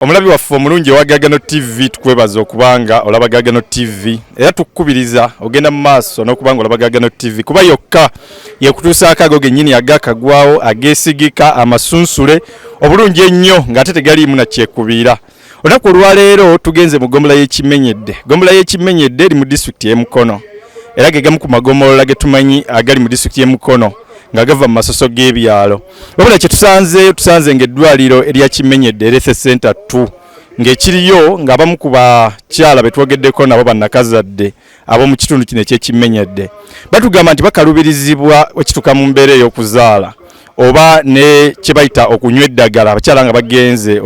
Omulabi waffe omulungi wa Gaagano TV tukwebaza okubanga olaba Gaagano TV era tukubiriza ogenda mu maaso n'okubanga olaba Gaagano TV kuba yokka yekutuusaako ago gennyini agakagwawo ageesigika amasunsule obulungi ennyo ng'ate tegaliimu na kyekubiira. Olunaku olwaleero tugenze mu ggombolola y'Ekimenyedde. Ggombolola y'Ekimenyedde eri mu disitulikiti y'e Mukono era ge gamu ku magombolola ge tumanyi agali mu disitulikiti y'e Mukono nga gava mu masoso g'ebyalo. Wabula kye tusanze ng'eddwaliro erya Kimenyedde Health Center 2 ng'ekiriyo ng'abamu ku bakyala be twogeddeko nabo bannakazadde ab'omu kitundu kino eky'Ekimenyedde batugamba nti bakalubirizibwa ekituuka mu mbeera ey'okuzaala oba ne kye bayita okunywa eddagala abakyala nga bagenze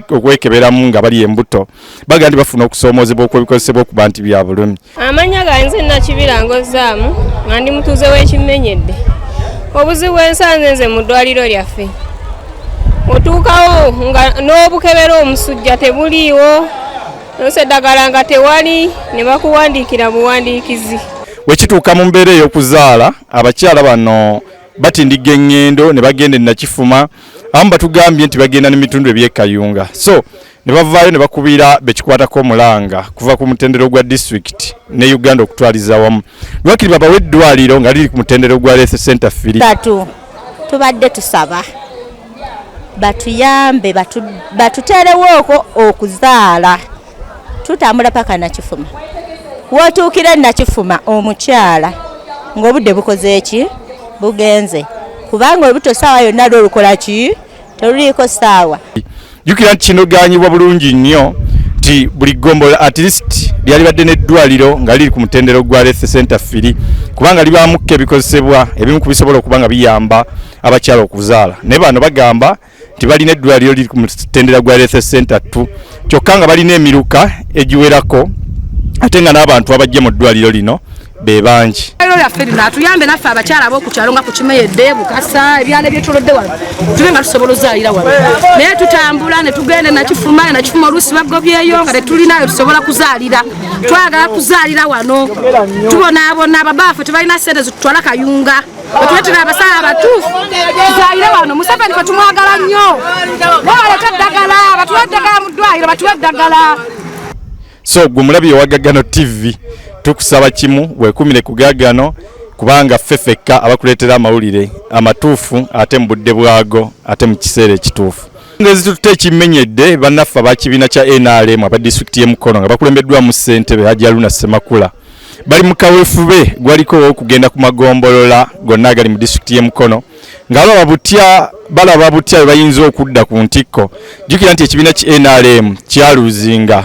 okwekeberamu nga bali embuto baga nti bafuna okusoomoozebwa okwebikozesebwa okuba nti bya bulumi. Amanya ganze Nakibirangozzaamu nga ndi mutuuze w'Ekimenyedde. Obuzibu ensanze nze mu ddwaliro lyaffe otuukawo nga n'obukebera omusujja tebuliiwo n'oseddagala nga tewali ne bakuwandiikira buwandiikizi. Wekituuka mu mbeera ey'okuzaala abakyala bano batindiga engendo ne bagenda e Nakifuma abamu batugambye nti bagenda n'emitundu eby'ekayunga so ne bavaayo ne bakubira bekikwatako omulanga kuva ku mutendero gwa disitulikiti ne Uganda okutwaliza wamu lwakiri babawe eddwaliro nga liri ku mutendero gwa Health Center 3. Tubadde tusaba batuyambe batuterewooko okuzaala tutambula paka Nakifuma wotuukira Nakifuma omukyala ng'obudde bukoze eki bugenze kubanga olubuto saawa yonna lwolukola ki teruliiko saawa. Jukira nti kino ganyibwa bulungi nnyo nti buli ggombolola at least lyali badde n'eddwaliro nga liri ku mutendero gwa Health Center 3 kubanga libamukka ebikozesebwa ebimu ku bisobola okuba nga biyamba abakyala okuzaala naye bano bagamba nti balina eddwaliro liri ku mutendero gwa Health Center 2 kyokka nga balina emiruka egiwerako ate nga n'abantu abajja mu ddwaliro lino be bangi. Yaffe lino atuyambe naffe abakyala ab'okukyalo nga ku Kimenyedde Bukasa ebyalo ebyetulodde wano tube nga tusobola ozaalira wano naye tutambula ne tugenda Nakifuma oluusi bagobyeyo nga tetulinayo tusobola kuzaalira twagala kuzaalira wano tubonaabona ababaafe tebalina ssente zitutwala Kayunga batuletera abasaala abatuufu tuzaalire wano Museveni fe tumwagala nnyo bawaleta eddagala batuwa eddagala mu ddwaliro batuwa eddagala. So gwe mulabi wa Gaagano TV tukusaba kimu weekumire ku Gaagano kubanga ffeffekka abakuleetera amawulire amatuufu ate mu budde bwago ate mu kiseera ekituufu. Ngezi tutte Kimenyedde bannaffe abakibiina kya NRM aba disitulikiti y'e Mukono nga bakulembeddwamu ssentebe Hajji Haruna Ssemakula bali mu kaweefube gwaliko okugenda ku magombolola gonna agali mu disitulikiti y'e Mukono nga balaba butya bayinza okudda ku ntikko. Jjukira nti ekibiina ki NRM kyaluuzinga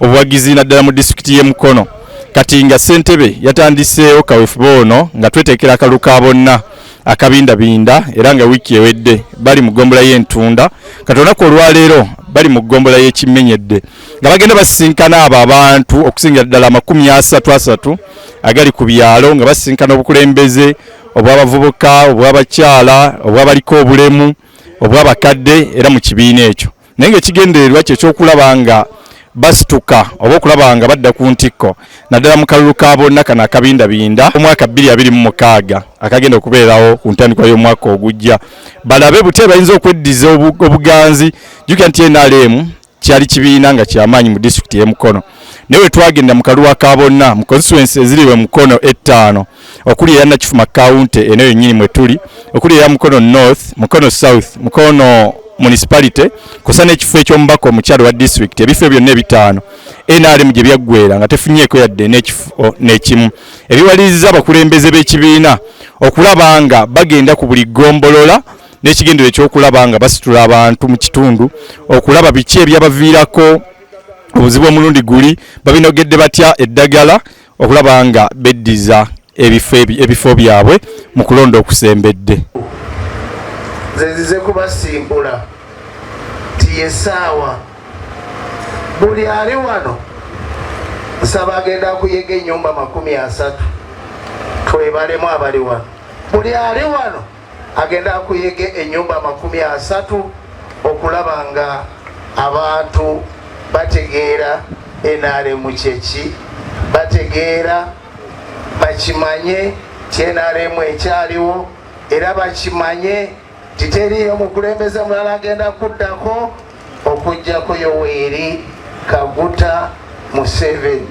obuwagizi naddala mu disitulikiti y'e Mukono kati nga ssentebe yatandiseewo kaweefube ono nga tweteekera akalulu ka bonna akabindabinda era nga wiiki ewedde bali mu ggombolola y'Entunda kati olunaku olwaleero bali mu ggombolola y'Ekimenyedde nga bagenda basisinkana abo abantu okusingira ddala 33 agali ku byalo nga basisinkana obukulembeze obw'abavubuka obw'abakyala obw'abaliko obulemu obw'abakadde era mu kibiina ekyo naye ng'ekigendererwa kye ky'okulaba nga basituka oba okulaba nga badda ku ntikko naddala mu kalulu ka bonna kano akabindabinda omwaka 2026 akagenda okubeerawo ku ntandikwa y'omwaka ogujja balabe butya bayinza okweddiza obuganzi. Jjukira nti NRM kyali kibiina nga kyamaanyi mu disitulikiti y'e Mukono naye we twagenda mu kalulu ka bonna mu constituency eziriwe Mukono 5 okuli eya Nakifuma County eno yennyini mwe tuli okuli eya Mukono North, Mukono South, Mukono municipality kusa n'ekifo eky'omubaka omukyalo wa disitulikiti ebifo byonna 5 NRM gye byaggwera nga tefunyeeko yadde n'ekifo n'ekimu ebiwaliriza abakulembeze b'ekibiina okulaba nga bagenda ku buli ggombolola n'ekigendero ekyokulaba nga basitula abantu mu kitundu okulaba biki ebyabaviirako obuzibu omulundi guli babinogedde batya eddagala okulaba nga beddiza ebifo byabwe mu kulonda okusembedde. Nzize kubasimbula tiyesaawa buli ali wano nsaba agenda kuyega ennyumba 30 twebalemu abali wano buli ali wano agenda kuyega ennyumba 30 okulaba nga abantu bategeera NRM kyeki bategeera bakimanye NRM ekyaliwo era bakimanye titeriyo mukulembeze mulala agenda kuddako okujjako Yoweri Kaguta Museveni.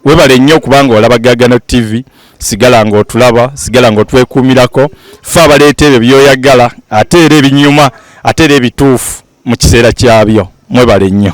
Webale nnyo kubanga olaba Gaggano TV, sigala ng'otulaba, sigala ng'otwekuumirako, ffe abaleeta ebyo byoyagala ate era ebinyuma ate era ebituufu mu kiseera kyabyo. Mwebale nnyo.